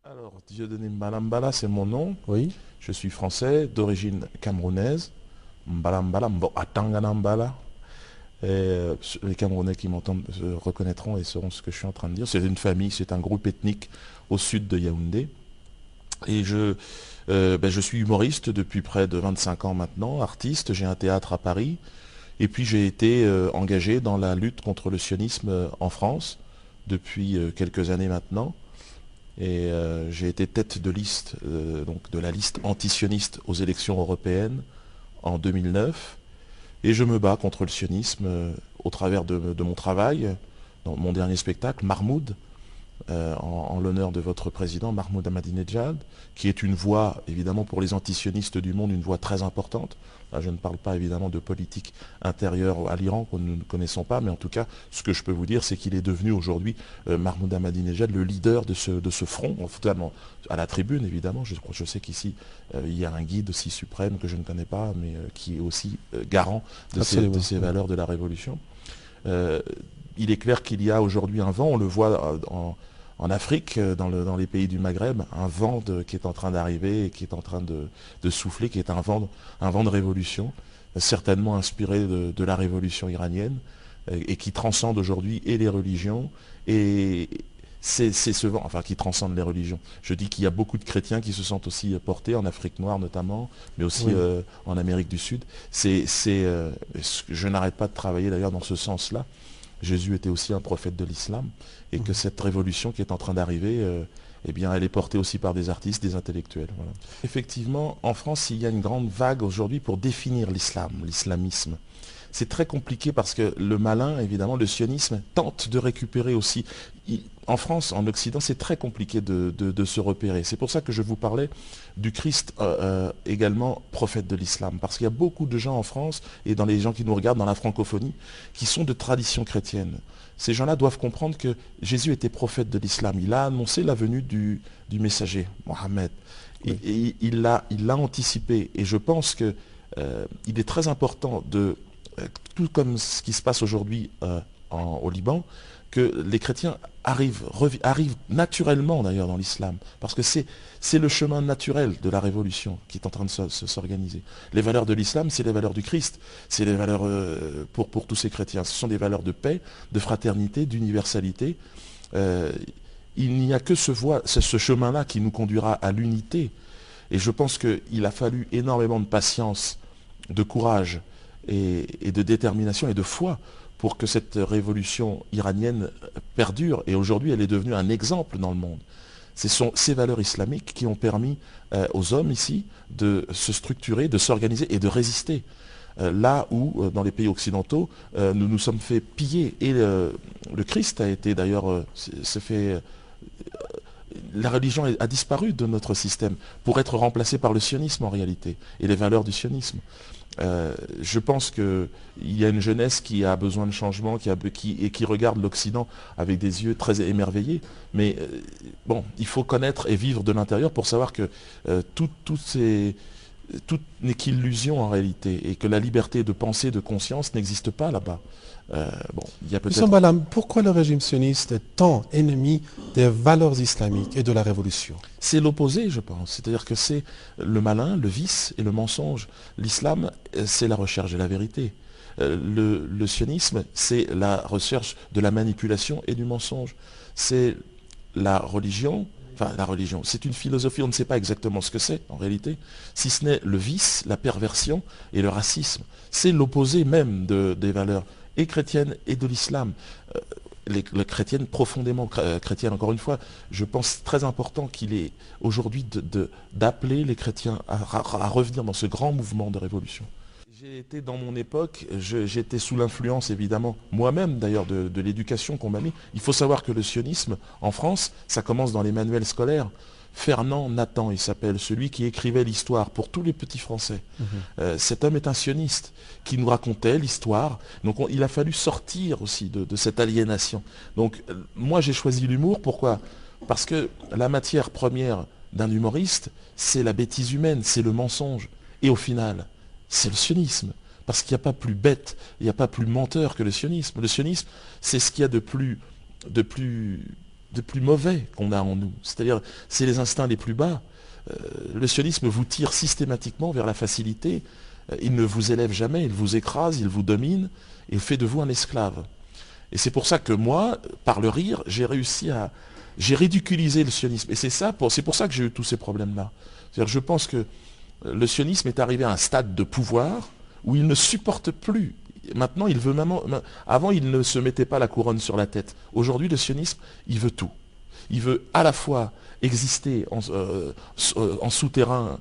Alors, Dieudonné Mbalambala, c'est mon nom. Oui. Je suis français, d'origine camerounaise. Mbalambala, Mbo Atangana Mbala. Les Camerounais qui m'entendent se reconnaîtront et sauront ce que je suis en train de dire. C'est une famille, c'est un groupe ethnique au sud de Yaoundé. Et je suis humoriste depuis près de 25 ans maintenant, artiste. J'ai un théâtre à Paris. Et puis j'ai été engagé dans la lutte contre le sionisme en France depuis quelques années maintenant. Et j'ai été tête de liste, donc de la liste antisioniste aux élections européennes en 2009. Et je me bats contre le sionisme au travers de mon travail, dans mon dernier spectacle, Marmoud, en l'honneur de votre président, Mahmoud Ahmadinejad, qui est une voix, évidemment, pour les antisionistes du monde, une voix très importante. Là, je ne parle pas évidemment de politique intérieure à l'Iran que nous ne connaissons pas, mais en tout cas, ce que je peux vous dire, c'est qu'il est devenu aujourd'hui, Mahmoud Ahmadinejad, le leader de ce front, totalement à la tribune, évidemment. Je sais qu'ici, il y a un guide aussi suprême que je ne connais pas, mais qui est aussi garant de Absolument. ces Oui. valeurs de la révolution. Euh, il est clair qu'il y a aujourd'hui un vent, on le voit en Afrique, dans les pays du Maghreb, un vent qui est en train d'arriver et qui est en train de souffler, qui est un vent de révolution, certainement inspiré de la révolution iranienne, et qui transcende aujourd'hui et les religions, et c'est ce vent, enfin qui transcende les religions. Je dis qu'il y a beaucoup de chrétiens qui se sentent aussi portés, en Afrique noire notamment, mais aussi Oui. en Amérique du Sud. Je n'arrête pas de travailler d'ailleurs dans ce sens-là. Jésus était aussi un prophète de l'islam, et que Mhm. cette révolution qui est en train d'arriver, eh bien, elle est portée aussi par des artistes, des intellectuels. Voilà. Effectivement, en France, il y a une grande vague aujourd'hui pour définir l'islam, l'islamisme. C'est très compliqué parce que le malin, évidemment, le sionisme, tente de récupérer aussi. En France, en Occident, c'est très compliqué de se repérer. C'est pour ça que je vous parlais du Christ également prophète de l'islam. Parce qu'il y a beaucoup de gens en France et dans les gens qui nous regardent dans la francophonie qui sont de tradition chrétienne. Ces gens-là doivent comprendre que Jésus était prophète de l'islam. Il a annoncé la venue du messager, Mohammed. Oui. Et il l'a anticipé. Et je pense que il est très important tout comme ce qui se passe aujourd'hui au Liban, que les chrétiens arrivent naturellement d'ailleurs dans l'islam, parce que c'est le chemin naturel de la révolution qui est en train de s'organiser. Les valeurs de l'islam, c'est les valeurs du Christ, c'est les valeurs pour tous ces chrétiens. Ce sont des valeurs de paix, de fraternité, d'universalité. Euh, il n'y a que ce chemin-là qui nous conduira à l'unité. Et je pense qu'il a fallu énormément de patience, de courage et de détermination et de foi pour que cette révolution iranienne perdure. Et aujourd'hui, elle est devenue un exemple dans le monde. Ce sont ces valeurs islamiques qui ont permis aux hommes ici de se structurer, de s'organiser et de résister. Là où, dans les pays occidentaux, nous nous sommes fait piller. Et le Christ a été d'ailleurs, s'est fait la religion a disparu de notre système pour être remplacée par le sionisme en réalité et les valeurs du sionisme. Je pense qu'il y a une jeunesse qui a besoin de changement et qui regarde l'Occident avec des yeux très émerveillés. Mais bon, il faut connaître et vivre de l'intérieur pour savoir que tout n'est qu'illusion en réalité et que la liberté de pensée, de conscience n'existe pas là-bas. Bon, il y a Monsieur peut-être. Mbalam, pourquoi le régime sioniste est tant ennemi des valeurs islamiques et de la révolution? C'est l'opposé, je pense. C'est-à-dire que c'est le malin, le vice et le mensonge. L'islam, c'est la recherche de la vérité. Le sionisme, c'est la recherche de la manipulation et du mensonge. C'est la religion, c'est une philosophie, on ne sait pas exactement ce que c'est en réalité, si ce n'est le vice, la perversion et le racisme. C'est l'opposé même des valeurs et chrétiennes et de l'islam. Euh, les chrétiennes profondément chrétiennes. Encore une fois, je pense très important qu'il est aujourd'hui d'appeler les chrétiens à revenir dans ce grand mouvement de révolution. J'ai été dans mon époque, j'étais sous l'influence évidemment, moi-même d'ailleurs, de l'éducation qu'on m'a mis. Il faut savoir que le sionisme en France, ça commence dans les manuels scolaires. Fernand Nathan, il s'appelle, celui qui écrivait l'histoire pour tous les petits Français. Mhm. Cet homme est un sioniste qui nous racontait l'histoire. Donc il a fallu sortir aussi de cette aliénation. Donc moi j'ai choisi l'humour, pourquoi? Parce que la matière première d'un humoriste, c'est la bêtise humaine, c'est le mensonge. Et au final, c'est le sionisme. Parce qu'il n'y a pas plus bête, il n'y a pas plus menteur que le sionisme. Le sionisme, c'est ce qu'il y a de plus de plus mauvais qu'on a en nous. C'est-à-dire, c'est les instincts les plus bas. Le sionisme vous tire systématiquement vers la facilité. Il ne vous élève jamais, il vous écrase, il vous domine et fait de vous un esclave. Et c'est pour ça que moi, par le rire, j'ai ridiculisé le sionisme. Et c'est pour ça que j'ai eu tous ces problèmes-là. C'est-à-dire, je pense que le sionisme est arrivé à un stade de pouvoir où il ne supporte plus. Maintenant, il veut même... Avant, il ne se mettait pas la couronne sur la tête. Aujourd'hui, le sionisme, il veut tout. Il veut à la fois exister en souterrain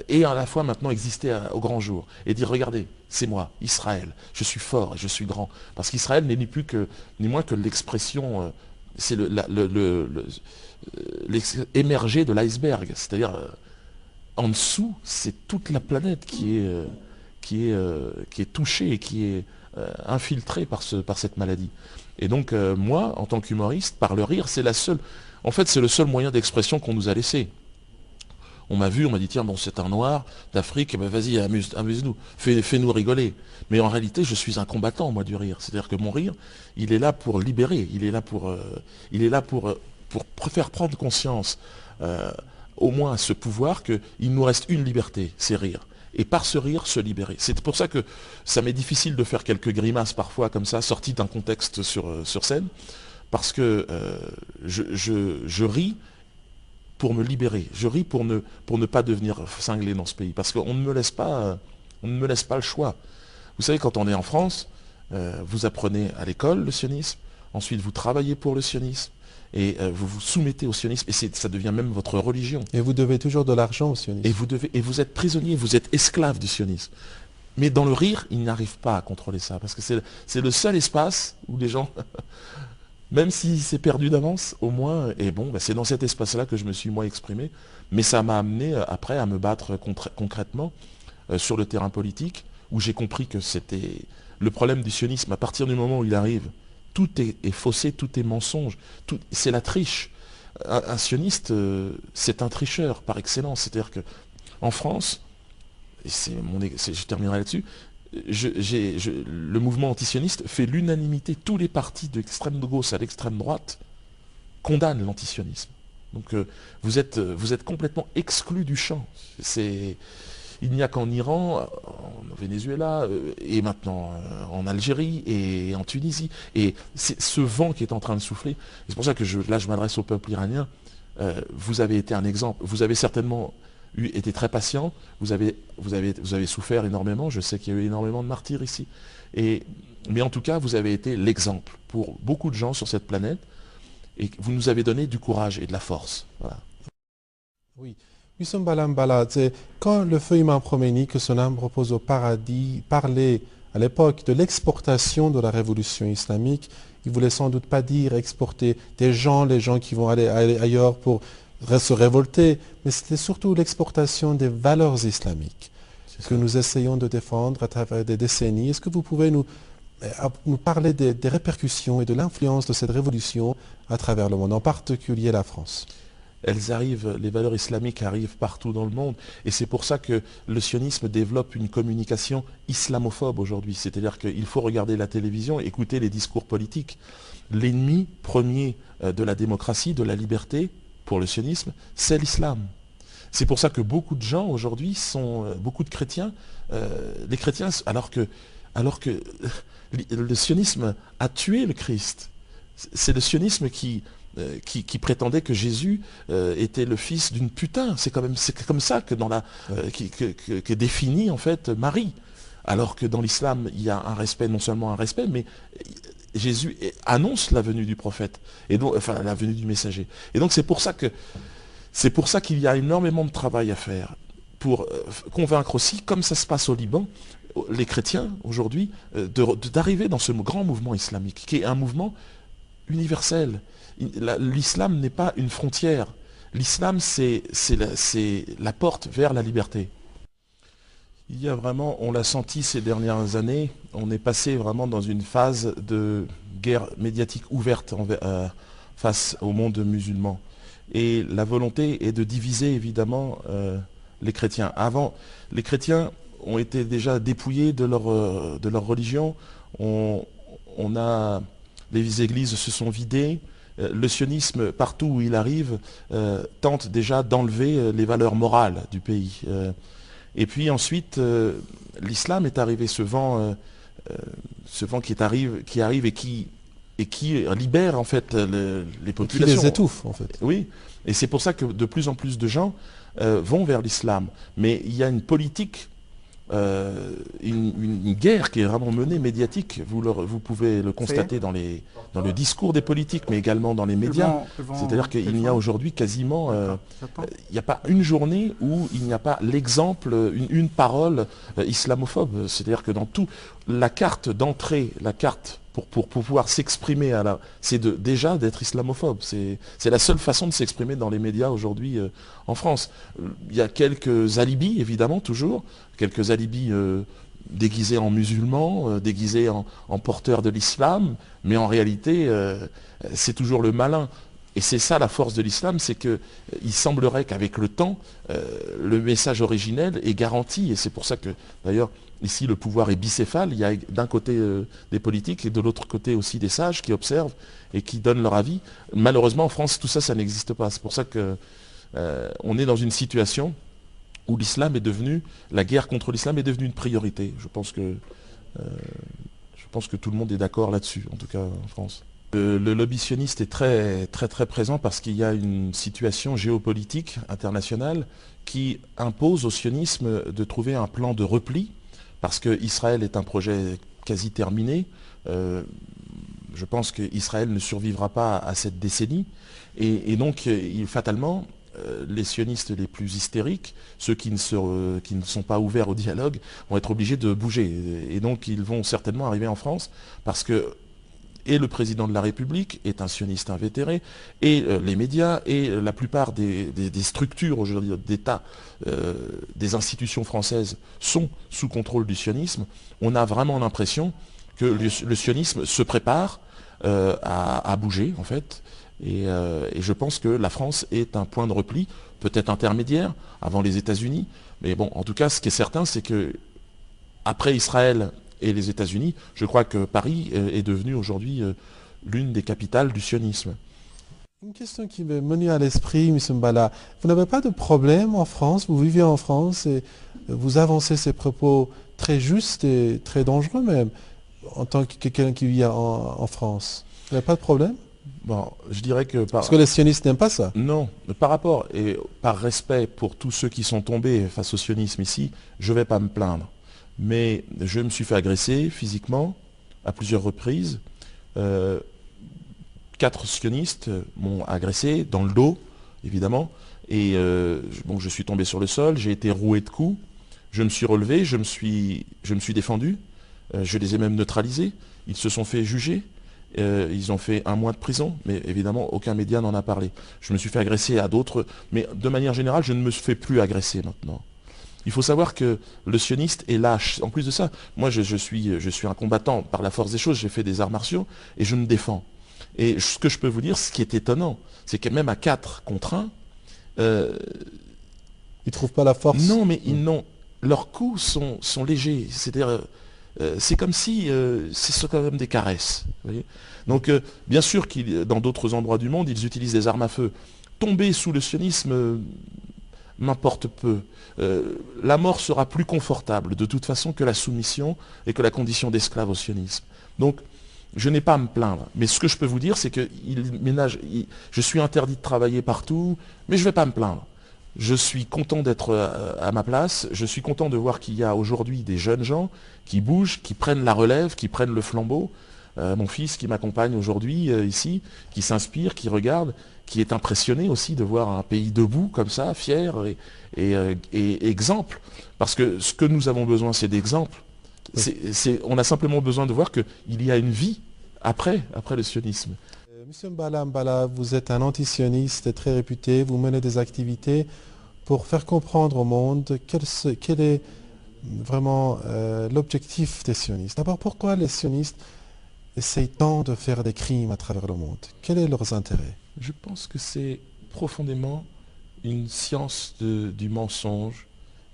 et à la fois maintenant exister au grand jour. Et dire, regardez, c'est moi, Israël, je suis fort et je suis grand. Parce qu'Israël n'est ni moins que l'expression, c'est émergé de l'iceberg. C'est-à-dire, en dessous, c'est toute la planète qui est touchée et qui est infiltrée par cette maladie. Et donc, moi, en tant qu'humoriste, par le rire, c'est le seul moyen d'expression qu'on nous a laissé. On m'a vu, on m'a dit, tiens, bon, c'est un noir d'Afrique, ben, vas-y, amuse-nous, fais-nous rigoler. Mais en réalité, je suis un combattant, moi, du rire. C'est-à-dire que mon rire, il est là pour libérer, il est là pour faire prendre conscience, au moins à ce pouvoir, qu'il nous reste une liberté, c'est rire. Et par ce rire, se libérer. C'est pour ça que ça m'est difficile de faire quelques grimaces parfois comme ça, sorties d'un contexte sur scène, parce que je ris pour me libérer. Je ris pour ne pas devenir cinglé dans ce pays, parce qu'on ne me laisse pas le choix. Vous savez, quand on est en France, vous apprenez à l'école le sionisme, ensuite vous travaillez pour le sionisme, et vous vous soumettez au sionisme, et ça devient même votre religion. Et vous devez toujours de l'argent au sionisme. Et vous êtes prisonnier, vous êtes esclave du sionisme. Mais dans le rire, ils n'arrivent pas à contrôler ça, parce que c'est le seul espace où les gens, même si c'est perdu d'avance, au moins, et bon, c'est dans cet espace-là que je me suis moi exprimé, mais ça m'a amené après à me battre concrètement sur le terrain politique, où j'ai compris que c'était le problème du sionisme. À partir du moment où il arrive, tout est faussé, tout est mensonge, c'est la triche. Un sioniste, c'est un tricheur par excellence. C'est-à-dire qu'en France, et je terminerai là-dessus, le mouvement antisioniste fait l'unanimité. Tous les partis de l'extrême gauche à l'extrême droite condamnent l'antisionisme. Donc vous êtes complètement exclu du champ. Il n'y a qu'en Iran, en Venezuela, et maintenant en Algérie et en Tunisie. Et c'est ce vent qui est en train de souffler. C'est pour ça que je m'adresse au peuple iranien. Vous avez été un exemple. Vous avez certainement été très patient. Vous avez souffert énormément. Je sais qu'il y a eu énormément de martyrs ici. Mais en tout cas, vous avez été l'exemple pour beaucoup de gens sur cette planète. Et vous nous avez donné du courage et de la force. Voilà. Oui. Wissom Balambala, quand le feu Imam Khomeini, que son âme repose au paradis, parlait à l'époque de l'exportation de la révolution islamique, il ne voulait sans doute pas dire exporter les gens qui vont aller ailleurs pour se révolter, mais c'était surtout l'exportation des valeurs islamiques que nous essayons de défendre à travers des décennies. Est-ce que vous pouvez nous parler des répercussions et de l'influence de cette révolution à travers le monde, en particulier la France ? Les valeurs islamiques arrivent partout dans le monde. Et c'est pour ça que le sionisme développe une communication islamophobe aujourd'hui. C'est-à-dire qu'il faut regarder la télévision, écouter les discours politiques. L'ennemi premier de la démocratie, de la liberté, pour le sionisme, c'est l'islam. C'est pour ça que beaucoup de gens aujourd'hui beaucoup de chrétiens, les chrétiens, alors que le sionisme a tué le Christ. C'est le sionisme qui prétendait que Jésus était le fils d'une putain. C'est comme ça que qu'est définie en fait Marie. Alors que dans l'islam, il y a un respect, non seulement un respect, mais Jésus annonce la venue du prophète, et donc, enfin la venue du messager. Et donc c'est pour ça qu'il y a énormément de travail à faire pour convaincre aussi, comme ça se passe au Liban, les chrétiens aujourd'hui, d'arriver dans ce grand mouvement islamique, qui est un mouvement universel. L'islam n'est pas une frontière. L'islam, c'est la porte vers la liberté. Il y a vraiment, on l'a senti ces dernières années, on est passé vraiment dans une phase de guerre médiatique ouverte face au monde musulman. Et la volonté est de diviser évidemment les chrétiens. Avant, les chrétiens ont été déjà dépouillés de leur religion. Les églises se sont vidées. le sionisme, partout où il arrive, tente déjà d'enlever les valeurs morales du pays. Et puis ensuite, l'islam est arrivé, ce vent qui arrive et qui libère en fait les populations. Qui les étouffe en fait. Oui, et c'est pour ça que de plus en plus de gens vont vers l'islam. Mais il y a une politique, une guerre qui est vraiment menée médiatique. Vous pouvez le constater dans le discours des politiques, mais également dans les médias. C'est-à-dire qu'il n'y a aujourd'hui quasiment, il n'y a pas une journée où il n'y a pas l'exemple, une parole islamophobe. C'est-à-dire que dans tout, la carte d'entrée, la carte pour pouvoir s'exprimer, c'est déjà d'être islamophobe. C'est la seule façon de s'exprimer dans les médias aujourd'hui en France. Il y a quelques alibis, évidemment, toujours, quelques alibis déguisés en musulmans, déguisés en porteurs de l'islam, mais en réalité, c'est toujours le malin. Et c'est ça la force de l'islam, c'est qu'il semblerait qu'avec le temps, le message originel est garanti. Et c'est pour ça que, d'ailleurs, ici, le pouvoir est bicéphale. Il y a d'un côté des politiques et de l'autre côté aussi des sages qui observent et qui donnent leur avis. Malheureusement, en France, tout ça, ça n'existe pas. C'est pour ça qu'on est dans une situation où la guerre contre l'islam est devenue une priorité. Je pense que tout le monde est d'accord là-dessus, en tout cas en France. Le lobby sioniste est très, très, très présent parce qu'il y a une situation géopolitique internationale qui impose au sionisme de trouver un plan de repli, parce qu'Israël est un projet quasi terminé. Je pense qu'Israël ne survivra pas à cette décennie. Et donc, fatalement, les sionistes les plus hystériques, ceux qui ne sont pas ouverts au dialogue, vont être obligés de bouger. Et donc, ils vont certainement arriver en France parce que le président de la République est un sioniste invétéré, et les médias, et la plupart des structures aujourd'hui d'État, des institutions françaises sont sous contrôle du sionisme. On a vraiment l'impression que le sionisme se prépare à bouger, en fait. Et je pense que la France est un point de repli, peut-être intermédiaire, avant les États-Unis. Mais bon, en tout cas, ce qui est certain, c'est que après Israël et les États-Unis, je crois que Paris est devenu aujourd'hui l'une des capitales du sionisme. Une question qui m'est venue à l'esprit, M. Mbala. Vous n'avez pas de problème en France, vous vivez en France et vous avancez ces propos très justes et très dangereux même, en tant que quelqu'un qui vit en France. Vous n'avez pas de problème? Bon, je dirais que parce que les sionistes n'aiment pas ça. Non, par rapport et par respect pour tous ceux qui sont tombés face au sionisme ici, je ne vais pas me plaindre. Mais je me suis fait agresser physiquement à plusieurs reprises. 4 sionistes m'ont agressé dans le dos, évidemment. Et bon, je suis tombé sur le sol, j'ai été roué de coups. Je me suis relevé, je me suis défendu. Je les ai même neutralisés. Ils se sont fait juger. Ils ont fait 1 mois de prison, mais évidemment, aucun média n'en a parlé. Je me suis fait agresser à d'autres, mais de manière générale, je ne me fais plus agresser maintenant. Il faut savoir que le sioniste est lâche. En plus de ça, moi je suis un combattant par la force des choses, j'ai fait des arts martiaux et je me défends. Et ce que je peux vous dire, ce qui est étonnant, c'est que même à 4 contre 1, ils ne trouvent pas la force. Non, mais leurs coups sont légers. C'est-à-dire, c'est comme si c'est quand même des caresses. Vous voyez. Donc, bien sûr que dans d'autres endroits du monde, ils utilisent des armes à feu. Tomber sous le sionisme m'importe peu. La mort sera plus confortable de toute façon que la soumission et que la condition d'esclave au sionisme. Donc, je n'ai pas à me plaindre. Mais ce que je peux vous dire, c'est que je suis interdit de travailler partout, mais je ne vais pas me plaindre. Je suis content d'être à ma place. Je suis content de voir qu'il y a aujourd'hui des jeunes gens qui bougent, qui prennent la relève, qui prennent le flambeau. Mon fils qui m'accompagne aujourd'hui ici, qui s'inspire, qui regarde, qui est impressionné aussi de voir un pays debout comme ça, fier et exemple. Parce que ce que nous avons besoin, c'est d'exemples. On a simplement besoin de voir qu'il y a une vie après le sionisme. Monsieur Mbala, vous êtes un antisioniste très réputé, vous menez des activités pour faire comprendre au monde quel est vraiment l'objectif des sionistes. D'abord, pourquoi les sionistes essayent tant de faire des crimes à travers le monde? Quel est leur intérêt? Je pense que c'est profondément une science du mensonge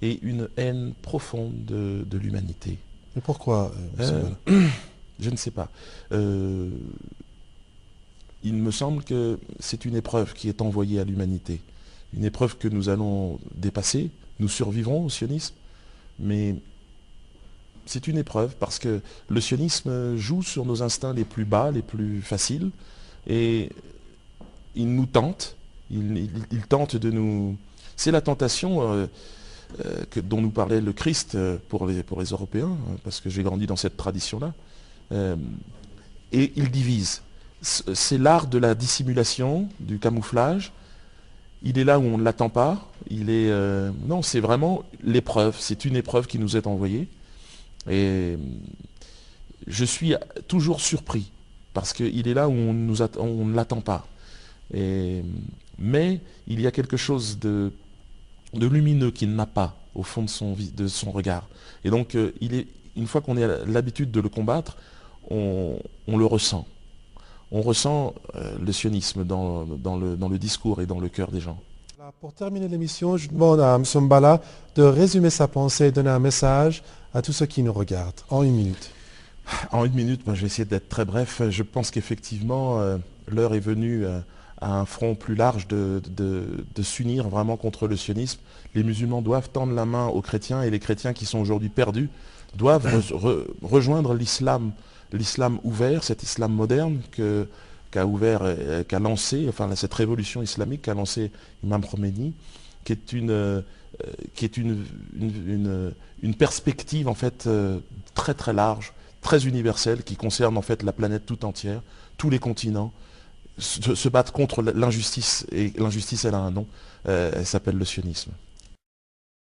et une haine profonde de l'humanité. Et pourquoi, monsieur Mbala? Je ne sais pas. il me semble que c'est une épreuve qui est envoyée à l'humanité. Une épreuve que nous allons dépasser. Nous survivrons au sionisme, mais c'est une épreuve parce que le sionisme joue sur nos instincts les plus bas, les plus faciles, et il nous tente. Il tente de nous... C'est la tentation dont nous parlait le Christ pour les Européens, parce que j'ai grandi dans cette tradition-là. Et il divise. C'est l'art de la dissimulation, du camouflage. Il est là où on ne l'attend pas. Non, c'est vraiment l'épreuve. C'est une épreuve qui nous est envoyée. Et je suis toujours surpris, parce qu'il est là où on ne l'attend pas. Mais il y a quelque chose de lumineux qu'il n'a pas au fond de son regard. Et donc, une fois qu'on a l'habitude de le combattre, on le ressent. On ressent le sionisme dans le discours et dans le cœur des gens. Pour terminer l'émission, je demande à M. Mbala de résumer sa pensée et donner un message à tous ceux qui nous regardent, en 1 minute. En 1 minute, je vais essayer d'être très bref. Je pense qu'effectivement, l'heure est venue à un front plus large de s'unir vraiment contre le sionisme. Les musulmans doivent tendre la main aux chrétiens, et les chrétiens qui sont aujourd'hui perdus doivent rejoindre l'islam ouvert, cet islam moderne qu'a lancé, enfin cette révolution islamique qu'a lancé Imam Khomeini, qui est une perspective en fait très très large, très universelle, qui concerne en fait la planète tout entière, tous les continents, se battre contre l'injustice, et l'injustice elle a un nom, elle s'appelle le sionisme.